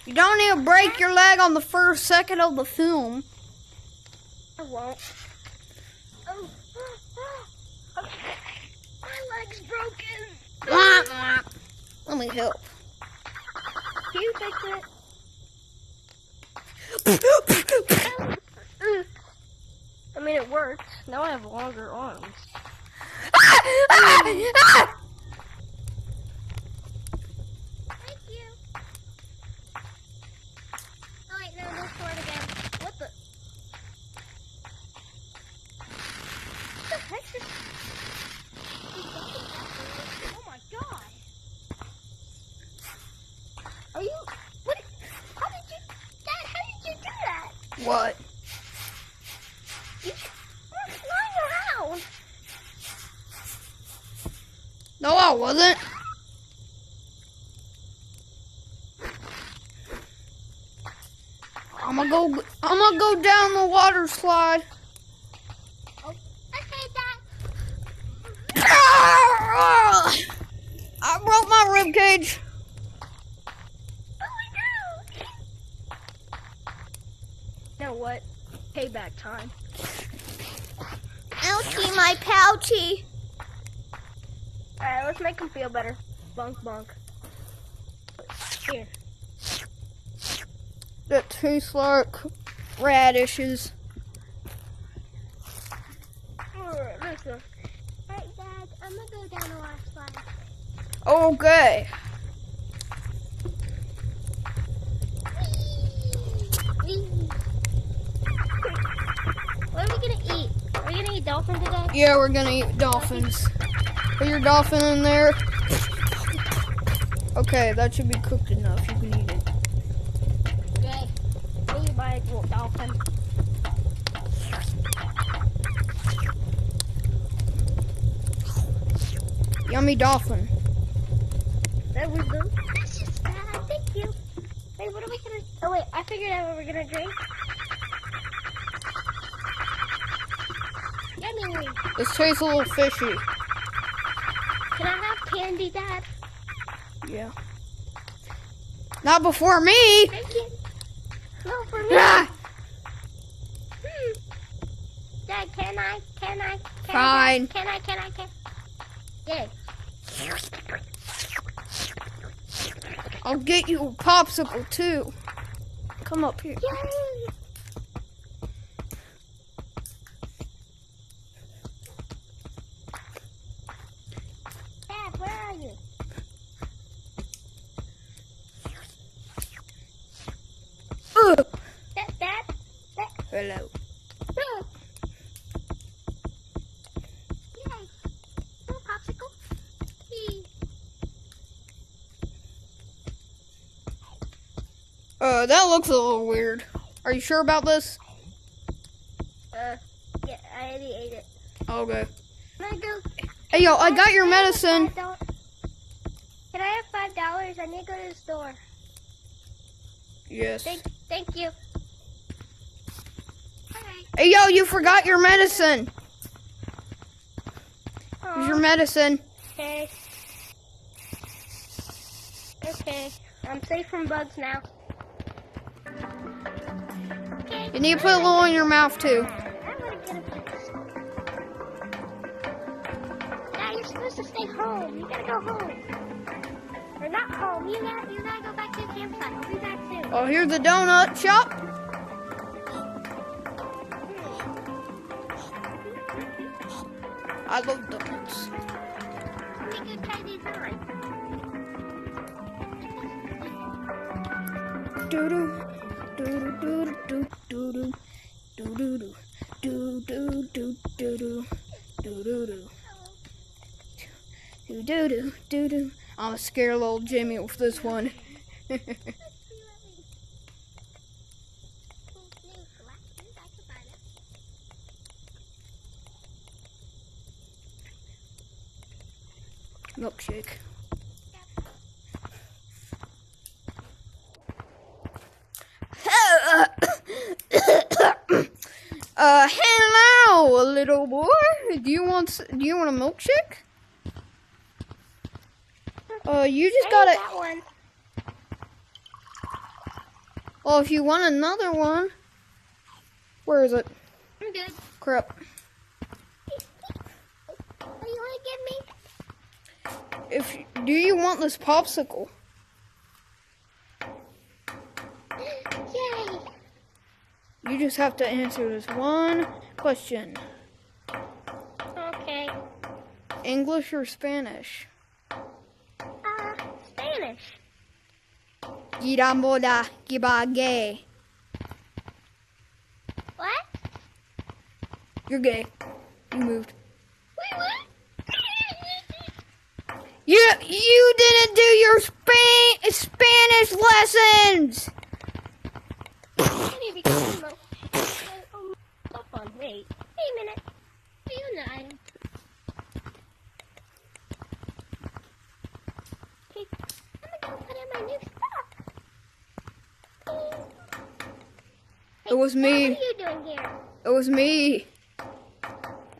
You don't need to break your leg on the first second of the film. I won't. Oh. My leg's broken. Let me help. Can you fix it? I mean, it works. Now I have longer arms. Thank you. Oh wait, no, this sword again. What the? What the heck is? Oh my god! Are you? What? How did you? Dad, how did you do that? What? You were flying around. No, I wasn't. I'm gonna go down the water slide. Oh, okay, Dad. I broke my rib cage. Oh my god! Now what? Payback time. Ouchie, my pouchy. Alright, let's make him feel better. Bunk, bunk. Here. That tastes like radishes. Alright, Dad, I'm gonna go down the last slide. Okay. What are we gonna eat? Are we gonna eat dolphin today? Yeah, we're gonna eat dolphins. Put your dolphin in there. Okay, that should be cooked enough. You can eat it. Yay. Me, my little dolphin. Yummy dolphin. That was good. That's just bad. Thank you. Hey, what are we gonna... Oh, wait. I figured out what we're gonna drink. Yummy. This tastes a little fishy. Can I have candy, Dad? Yeah. Not before me. Thank you. No, for me. Ah, Dad, can I? Fine. Can I? Yeah. I'll get you a popsicle too. Come up here. Yay! Dad, where are you? Dad? Hello. Yay! No popsicle. Yay. That looks a little weird. Are you sure about this? Yeah, I already ate it. Okay. Can I go? Hey, yo, I got your medicine. Can I have $5? I need to go to the store. Yes. Thank you. Alright. Hey, yo, you forgot your medicine. Here's your medicine. Okay. Okay. I'm safe from bugs now. Okay. You need to put a little in your mouth too. I want to get a piece. Dad, you're supposed to stay home. You gotta go home. Or not home. You gotta go back to the campsite. I'll be back soon. Oh, here's the donut shop. I love donuts. Let me go try these on. Doo-doo, doo-doo, doo-doo, doo-doo, doo-doo, doo-doo, doo-doo, doo-doo, doo-doo, doo-doo. I'm gonna scare little Jimmy with this one. Milkshake. Hello, little boy. Do you want a milkshake? You just gotta. That one. Well, if you want another one, where is it? I'm good. Crap. What you want to give me? Do you want this popsicle? Yay! You just have to answer this one question. Okay. English or Spanish? Spanish. Girambola gibage. What? You're gay. You moved. Wait, what? You didn't do your Spanish lessons. I need to get my phone. Wait a minute. What are you doing? Okay, I'm gonna go put in my new stuff. Hey, It was me. What are you doing here? It was me.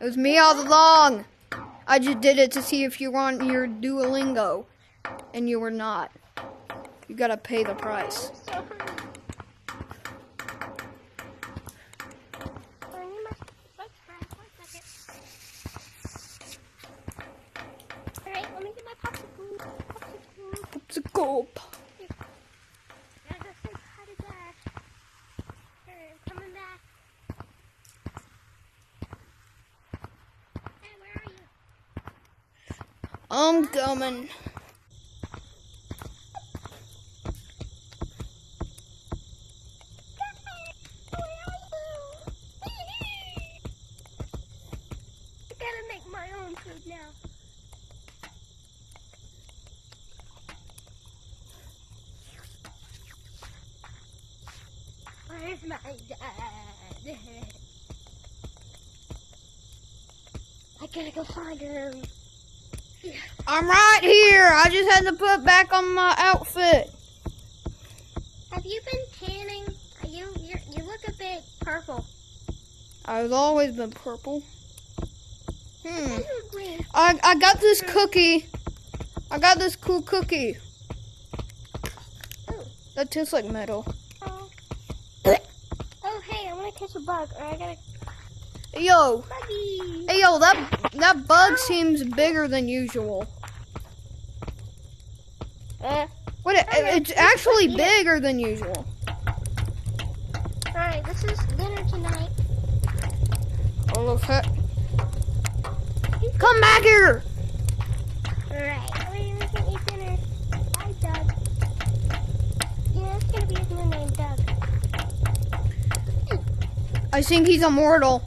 It was me all along. I just did it to see if you were on your Duolingo, and you were not. You gotta pay the price. I'm so hungry. Alright, let me get my popsicle. Popsicle. Gotta go say hi to Dad. Alright, I'm coming back. Hey, where are you? I'm coming. I gotta make my own food now. Where's my dad? I gotta go find him. I'm right here. I just had to put back on my outfit. Have you been tanning? You look a bit purple. I've always been purple. You're green. I got this cookie. I got this cool cookie. Ooh. That tastes like metal. Oh. Oh, hey, I want to catch a bug, or I gotta. Yo. Buggy. Hey, yo, that bug seems bigger than usual. What? It's actually bigger than usual. Alright, this is dinner tonight. Oh, okay. Come back here. Alright, we're gonna eat dinner. Hi, Doug. Yeah, it's gonna be his new name, Doug. I think he's immortal.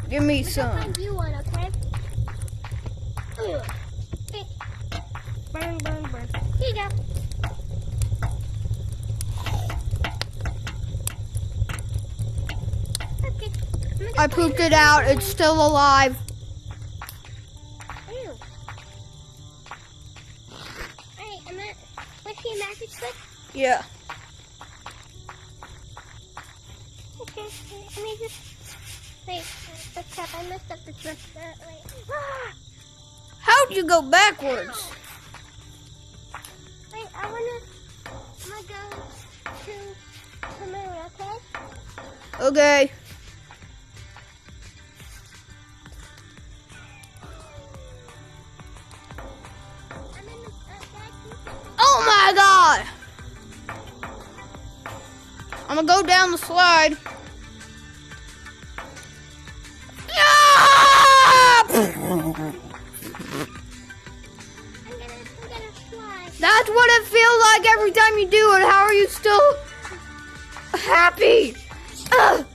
Give me I'll some. find you one, okay? Ugh. Okay. Burn, burn, burn. Here you go. Okay. I pooped it out. It's still alive. Ew. Alright, I'm at. Let's see a magic stick. Yeah. Okay, let me just. Wait, that's crap. I messed up the twist. Wait. Ah! How'd you go backwards? Wait, I'm gonna go to the moon, okay? Okay. I'm in the Oh my god! I'm gonna go down the slide. I'm gonna fly. That's what it feels like every time you do it. How are you still happy? Ugh.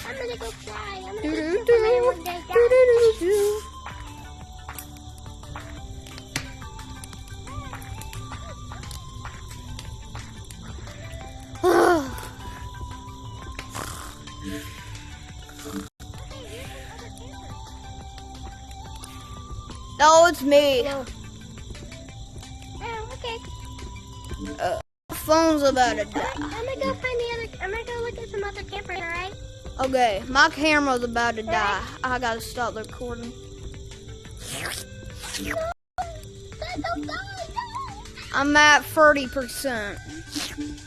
I'm gonna go fly. I'm gonna Do go do Superman one day, do do do do. No, it's me. Hello. Oh, okay. Phone's about to die. I'm gonna go find the other. I'm gonna go look at some other campers, alright? Okay, my camera's about to die. I gotta stop the recording. Dad, don't die, no. I'm at 30%.